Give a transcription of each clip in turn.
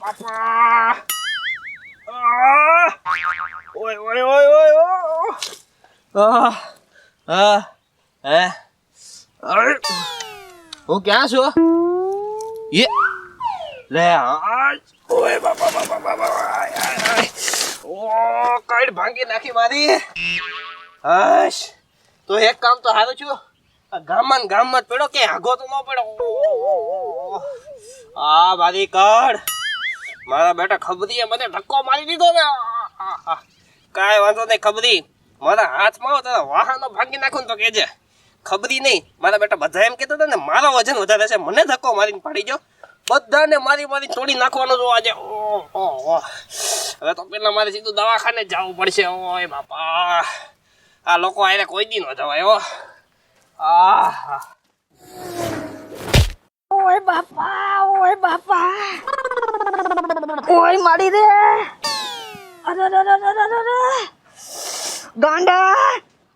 બાપા ઓય ઓય ઓય ઓય હું ક્યાં છું એ લે ઓય બાપા બાપા બાપા ઓ કઈ ભાંગી નાખી મારી હશ તો એક કામ તો હારું છું ગામમાં જ પડ્યો કે આગો તો ન પડ્યો આ મારી કડ મારા બેટા ખબરીએ મને ધક્કો મારી દીધો ને કાંઈ વાંધો નહીં ખબરી મારા હાથમાં આવો તો વાહનો ભાંગી નાખું ને તો કહેજે ખબરી નહીં મારા બેટા બધા એમ કહેતા હતા ને મારો વજન વધારે છે મને ધક્કો મારીને પાડી ગયો બધાને મારી તોડી નાખવાનો જો આજે ઓહો હવે તો પેલા મારે સીધું દવાખાને જવું પડશે ઓય બાપા આ લોકો આને કોઈ દી ન જવાય હો ઓય બાપા ઓય મારી રે અરે ગાંડા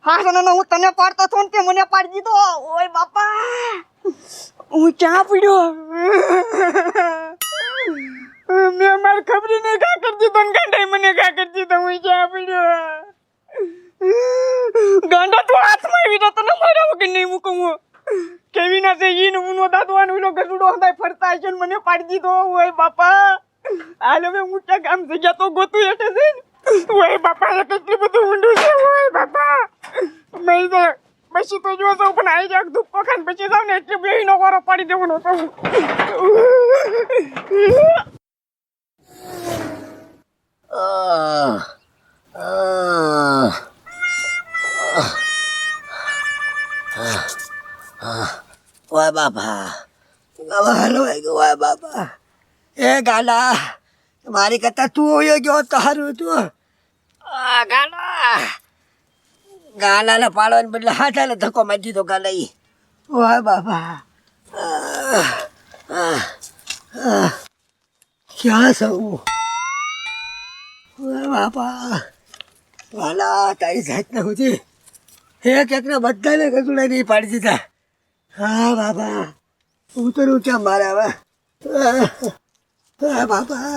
હા સોના હું તને પાડતો હતો ને તે મને પાડી દીધો ઓય બાપા હું ક્યાં પડ્યો મેં મારી ખબર નહીં કા કરી દીધો ને ગાંડાએ મને કા કરી દીધો હું ક્યાં પડ્યો ગાંડા તું હાથમાં આવી રહ્યો તને મારા વગર નહીં મૂકું હું કેવી ના થઈ ઈનો ઉનો દાદવાનો ઈનો ગસુડો હંધાય ફરતા છે ને મને પાડી દીધો ઓય બાપા હાલ હવે હું ક્યાં ગામ જગ્યા તો ગોતું હેઠે છે ને ઓય બાપા એ કેટલું બધું ઊંડું છે ઓય બાપા મેં તો પછી તો જો તો પણ આઈ જાક ધુક્કો ખાન પછી જાવ ને એટલે બેહીનો વારો પાડી દેવાનો તો ઓય બાપા હાલો ઓય બાપા એ ગાલા મારી કરતા તું હોયો ગયો તારું તું ગાલા ગાલાને પાડવાને બદલે હાથાને ધક્કો મારી દીધો ગાલા ઈ ઓય બાપા ક્યાં સૌ ઓય બાપા ગાલા તારી જાતને સુધી એક એકને બધાને કસુડા નહીં પાડી દીધા હા બાપા ઉતરું ક્યાં મારે હવે બાપા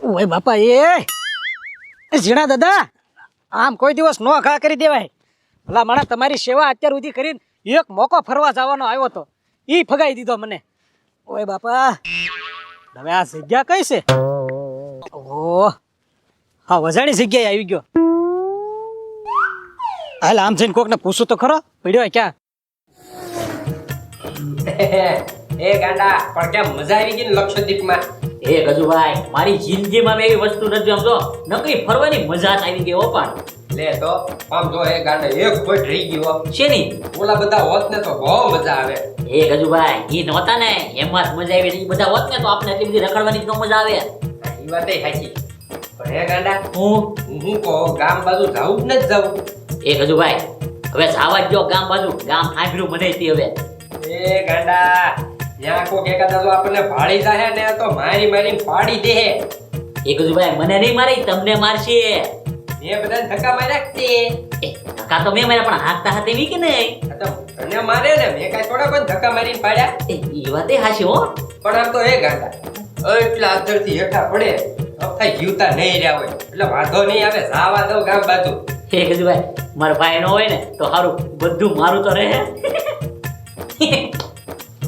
ઓય બાપા એ ઝીણા દાદા આમ કોઈ દિવસ નો ઘા કરી દેવાય ભલા માણા તમારી સેવા અત્યાર સુધી કરીને એક મોકો ફરવા જવાનો આવ્યો તો ઈ ફગાઈ દીધો મને ઓય બાપા હવે આ જગ્યા કઈ છે ઓહ હા વજાણી જગ્યાએ આવી ગયો હાલ આમ જઈને કોકને પૂછું તો ખરો પડ્યો ક્યાં એ ગાંડા પણ કેમ મજા આવી ગઈ ને લક્ષદ્વીપમાં એ ગજુભાઈ મારી જિંદગીમાં મેં એવી વસ્તુ નથી સમજો નકરી ફરવાની મજા જ આવી ગઈ હો પણ લે તો આમ જો એ ગાંડા એક ફોટ રહી ગયો શેની ઓલા બધા હોત ને તો બહુ મજા આવે એ ગજુભાઈ ઈ નહોતા ને એમાં જ મજા આવી એ બધા હોત ને તો આપણે એટલી બધી રખડવાની જ ન મજા આવે એ વાત એ સાચી પણ હે ગાંડા હું કહો ગામ બાજુ જાવું જ નથી જાવું એ ગજુભાઈ હવે જાવા જ જો ગામ બાજુ ગામ આંભરું મને હતી હવે એ ગાંડા ત્યાં કોક એકાદા જો આપણને ભાળી જાહે ને તો મારી પાડી દે એ ગજુભાઈ મને નહીં મારી તમને મારશે મેં બધાને ધક્કા માર્યા કે એ ધક્કા તો મેં માર્યા પણ હાથતા હાથે વી કે નહીં તો તને મારે ને મેં કાંઈ થોડા કોઈ ધક્કા મારીને પાડ્યા એ ઈ વાત એ હાચી હો પણ આમ તો એ ગાંડા એટલા અંદરથી હેઠા પડે અફાઈ જીવતા નહીં રહ્યા હોય એટલે વાંધો નહીં આવે જાવા દો ગામ બાજુ એ ગજુભાઈ મારા ભાઈ નો હોય ને તો સારું બધું મારું તો રહે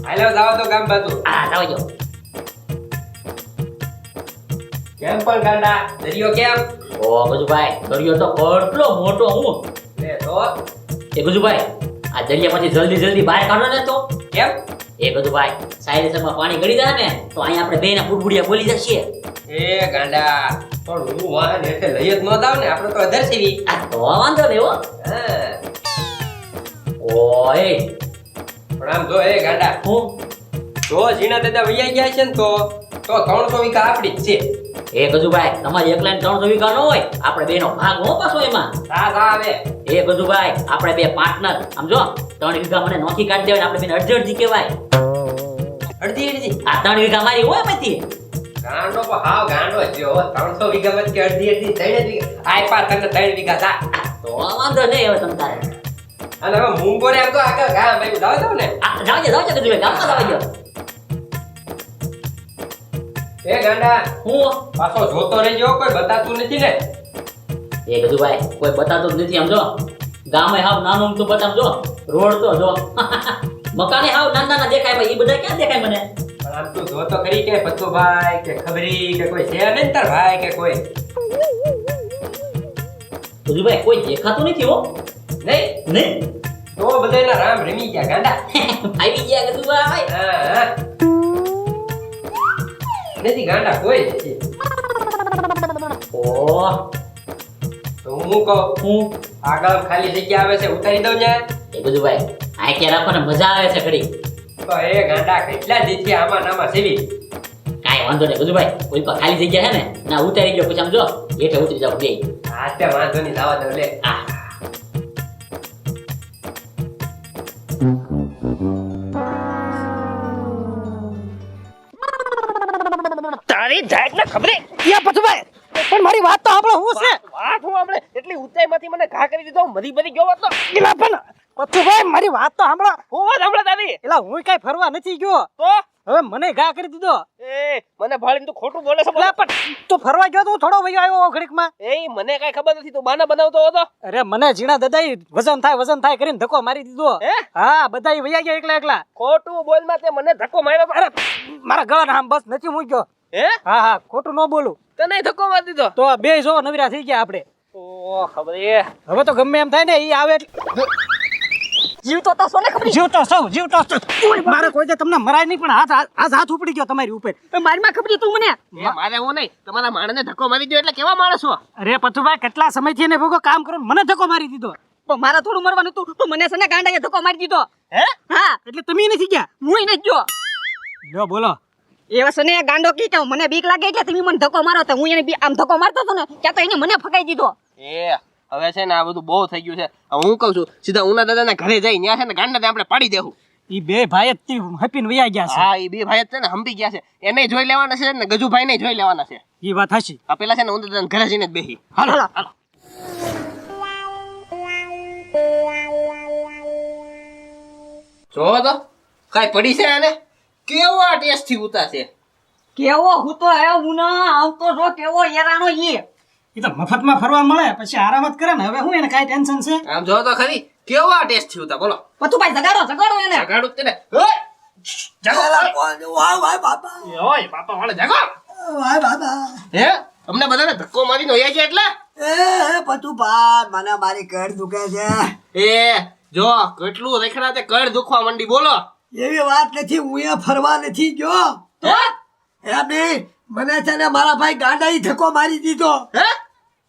હાલો જાવા દો ગામ બાજુ આ જાવ જો કેમ પણ ગાંડા દરિયો કેમ ઓ ગજુભાઈ દરિયો તો કેટલો મોટો હું લે તો એ ગજુભાઈ આ દરિયામાંથી જલ્દી બહાર કાઢો ને તો કેમ એ ગજુભાઈ સાયલેન્સરમાં પાણી ગળી જાય ને તો અહીંયા આપણે બેના બુડબુડિયા બોલી જશે એ ગાંડા પણ હું વાહન એટલે લઈ જ ન દાવ ને આપણે તો અધર સેવી આ તો વાંધો ને હો હા ઓય પણ આમ જો એ ગાંડા હું જો ઝીણા દાદા વૈયા ગયા છે ને તો 300 વીઘા આપણી જ છે એ ગજુભાઈ તમારે એકલા 300 વીઘા ન હોય આપણે બેનો ભાગ હો પાછો એમાં સા આવે એ ગજુભાઈ આપણે બે પાર્ટનર આમ જો 3 વીઘા મને નોખી કાઢી દેવાય આપણે બેને અડધી કહેવાય અડધી આ 3 વીઘા મારી હોય એમાંથી ગાંડો પણ હાવ ગાંડો જ જો 300 વીઘા વચ્ચે અડધી 3 વીઘા આયપા તને 3 વીઘા થા તો વાંધો નહીં હવે તમ તારે અને હવે મૂંગો ને આમ તો આખા ગામ ભાઈ જાવ દઉં ને જાવજે ગજુભાઈ ગામમાં જાવજો એ ગાંડા હું પાછો જોતો રહેજો કોઈ બતાતું નથી ને એ ગજુભાઈ કોઈ બતાતું જ નથી આમ જો ગામે હાવ નાનું તો બતાવજો રોડ તો જો મકાને હાવ નાના દેખાય ભાઈ એ બધા ક્યાં દેખાય મને પણ આમ તું જોતો કરી કે પત્તુભાઈ કે ખબરી કે કોઈ છે ને તાર ભાઈ કે કોઈ ગજુભાઈ કોઈ દેખાતું નથી હો નહીં નહીં તો બધાયના રામ રમી ગયા ગાંડા આવી ગયા ગજુભાઈ હા નથી ગાંડા કોઈ નથી ઓહ તો હું કહું હું આગળ ખાલી જગ્યા આવે છે ઉતારી દઉં ને એ ગજુભાઈ આ કે રાખો ને મજા આવે છે ઘડી તો એ ગાંડા કેટલા દીથી આમાં નામાં સેવી કાંઈ વાંધો નહીં ગજુભાઈ કોઈ પર ખાલી જગ્યા છે ને ના ઉતારી ગયો પછી આમ જો હેઠે ઉતરી જાવ બે હા તે વાંધો નહીં જવા દઉં લે આ તારી જાત ને ખબરે યા પથુભાઈ પણ મારી વાત તો આપણો હું છે વાત હું આપણે એટલી ઊંચાઈમાંથી મને ઘા કરી દીધો મરી બરી ગયો હોત તો એલા પણ પથુભાઈ મારી વાત તો સાંભળો હું વાત હમણાં દાદી એલા હું કઈ ફરવા નથી ગયો તો હવે મને ઘા કરી દીધો એ મને ભાળીને તું ખોટું બોલે છે એલા પણ તું ફરવા ગયો તો હું થોડો વયો આવ્યો ઘડીકમાં એ મને કઈ ખબર નથી તું બાના બનાવતો હતો અરે મને ઝીણા દદાઈ વજન થાય કરીને ધક્કો મારી દીધો હે હા બધા વયા ગયા એકલા ખોટું બોલમાં તે મને ધક્કો માર્યો તો. અરે મારા ગળા આમ બસ નથી મૂક્યો હે હા ખોટું ન બોલું તને ધક્કો મારી દીધો તો બે જો નવીરા થઈ ગયા આપણે ઓ ખબર એ હવે તો ગમે એમ થાય ને ઈ આવે એટલે જીવતો તો સોને ખબર જીવતો સૌ મારે કોઈ દે તમને મરાય નહીં પણ હાથ ઉપડી ગયો તમારી ઉપર મારી માં ખબર તું મને એ મારે હું નહીં તમારા માણસને ધક્કો મારી દો એટલે કેવા માણસ છો અરે પથુભાઈ કેટલા સમયથી એને ભોગો કામ કરો મને ધક્કો મારી દીધો પણ મારે થોડું મરવાનું હતું તો મને છે ને ગાંડાએ ધક્કો મારી દીધો હે હા એટલે તમે નથી ગયા હું નહીં ગયો લ્યો બોલો એ વસે ને ગાંડો કી કે મને બીક લાગે એટલે તમે મને ધક્કો મારો તો હું એને આમ ધક્કો મારતો હતો ને ત્યાં તો એને મને ફગાઈ દીધો એ હવે છે ને આ બધું બહુ થઈ ગયું છે હું કહું છું સીધા ઉના દાદાના ઘરે જઈ ત્યાં છે ને ગાંડા આપણે પાડી દેવું ઈ બે ભાઈ જ હપીને વયા ગયા છે હા એ બે ભાઈ છે ને હંપી ગયા છે એને જોઈ લેવાના છે ને ગજુભાઈ ને જોઈ લેવાના છે ઈ વાત હાચી આ પેલા છે ને ઉના દાદાના ઘરે જઈને જ બેહી હાલો જો તો કઈ પડી છે આને કેવા ટેસ્ટ થી ઉતા છે કેવો હું તો આવ્યો હું ના આવતો જો કેવો હેરાનો ઈ ઈ તો મફતમાં ફરવા મળે પછી આરામ જ કરે ને હવે હું એને કાઈ ટેન્શન છે આમ જો તો ખરી કેવા ટેસ્ટ થી ઉતા બોલો પતુભાઈ જગાડો એને જગાડું જ તેને ઓય જાગો વાહ બાપા ઓય બાપા વાળે જાગો વાહ બાપા હે અમને બધાને ધક્કો મારીને હોયા છે એટલે એ પથુભાઈ મને મારી કડ દુખે છે એ જો કેટલું રેખડા તે કળ દુખવા મંડી બોલો એવી વાત નથી હું એ ફરવા નથી ગયો તો એમ નહીં મને છે ને મારા ભાઈ ગાંડાઈ ધક્કો મારી દીધો હે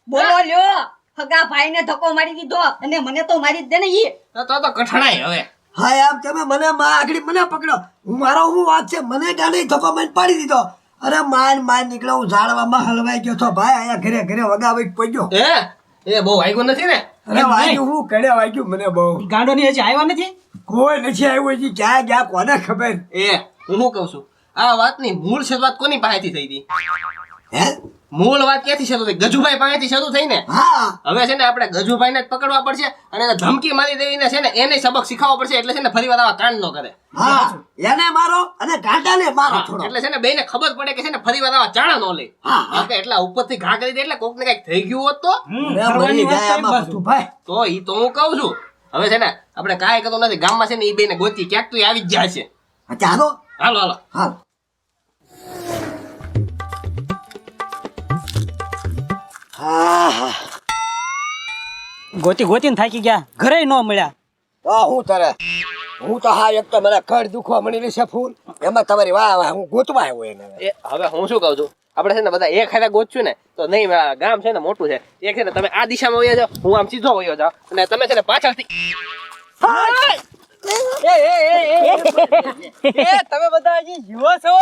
બોલો લ્યો હગા ભાઈને ધક્કો મારી દીધો અને મને તો મારી જ દે ને ઈ તો કઠણાય હવે હા એમ તમે મને આગળ મને પકડો હું મારો હું વાત છે મને ગાંડાઈ ધક્કો મારી પાડી દીધો અરે માર નીકળ્યો હું ઝાડવામાં હલવાઈ ગયો તો ભાઈ અહીંયા ઘરે વગાવી પડ્યો એ બહુ વાગ્યું નથી ને અરે વાગ્યું હું કડે વાગ્યું મને બહુ ગાંડો ની હજી આવ્યા નથી કોઈ નથી આવ્યું હજી ક્યાં ગયા કોને ખબર એ હું શું કહું છું આ વાતની મૂળ શરૂઆત કોની પાસેથી થઈ હતી હે મૂળ વાત ક્યાંથી શરૂ થઈ ગજુભાઈ પાસેથી શરૂ થઈ ને હા હવે છે ને આપણે ગજુભાઈને જ પકડવા પડશે અને એને ધમકી મારી દેવીને છે ને એને સબક શીખવવો પડશે એટલે છે ને ફરી વાર આવા કાંડ ન કરે હા એને મારો અને ગાંડાને મારો થોડો એટલે છે ને બેને ખબર પડે કે છે ને ફરી વાર આવા ચાણા ન લે હા. કે એટલા ઉપરથી ઘા કરી દે એટલે કોક ને કઈક થઈ ગયું હોત તો મરી જાય આમાં બધું ભાઈ તો ઈ તો હું કહું છું હવે છે ને આપણે કાંઈ કરતું નથી ગામમાં છે ને ઈ બેને ગોતી ક્યાંક તો ઈ આવી જ જાય છે ચાલો હાલો હાલો હા હા ગોતીને થાકી ગયા ઘરે ન મળ્યા હું તારે હું તો હા એક તો મને કડ દુખવા મળી છે ફૂલ એમાં તમારી વાહ હું ગોતવા આવ્યો એને એ હવે હું શું કહું છું આપણે છે ને બધા એક હારે ગોતશું ને તો નહીં મેળા ગામ છે ને મોટું છે એક છે ને તમે આ દિશામાં વયો જાઓ હું આમ સીધો વયો જાઉં અને તમે છે ને પાછળથી તમે બધા હજી જીવો છો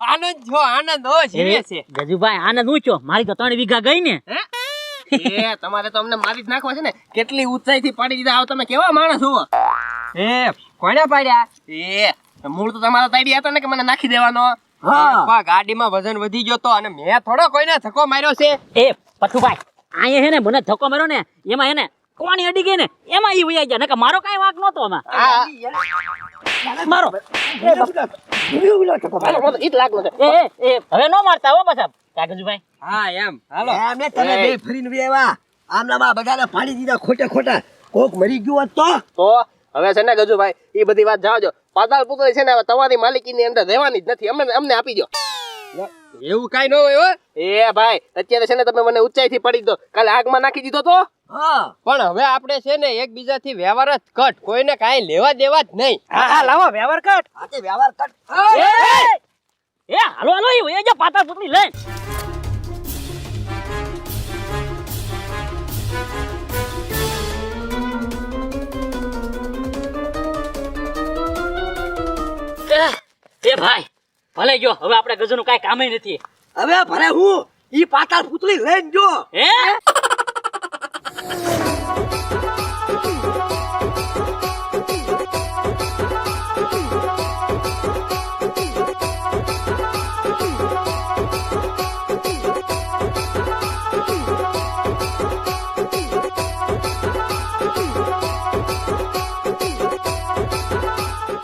આનંદ જો આનંદ હો જીવે છે ગજુભાઈ આનંદ ઊંચો મારી તો 3 વીઘા ગઈ ને એ તમારે તો અમને મારી જ નાખવા છે ને કેટલી ઊંચાઈથી પાડી દીધા આવ તમે કેવા માણસ હો એ કોને પાડ્યા એ મૂળ તો તમારા તાઈડી હતો ને કે મને નાખી દેવાનો હા પણ ગાડીમાં વજન વધી ગયો તો અને મેં થોડો કોઈને ધક્કો માર્યો છે. એ પથુભાઈ અહીંયા હે ને મને ધક્કો માર્યો ને એમાં હે ને કોણી અડી ગઈ ને એમાં ઈ વયા ગયા નકર મારો કાંઈ વાંક નહોતો આમાં મારો ઈટ લાગલો છે. એ હવે નો મારતા હો પાછા કાગજભાઈ હા એમ હાલો એમને તમે બે ફરીને વેવા આમનામાં બધાને પાડી દીધા ખોટા કોક મરી ગયું હોત તો હવે છે ને ગજુભાઈ એ બધી વાત જવા દો. પાતાળ પુતળી છે ને હવે તમારી માલિકીની અંદર રહેવાની જ નથી. અમને આપી દો. એવું કાઈ ન હોય હો. એ ભાઈ અત્યારે છે ને તમે મને ઊંચાઈથી પડી દો. કાલે આગમાં નાખી દીધો તો હા પણ હવે આપણે છે ને એકબીજાથી વ્યવહાર જ કટ. કોઈને કાંઈ લેવા દેવા જ નહીં. હા લાવો વ્યવહાર કટ. આ તે વ્યવહાર કટ એ હાલો હાલો એ વયા જા પાતાળ પુતળી લઈને એ ભાઈ ભલે ગયો હવે આપણે ગજુનું કાંઈ કામ નથી. હવે ભરે હું ઈ પાતાળ પુતળી લઈને જો હે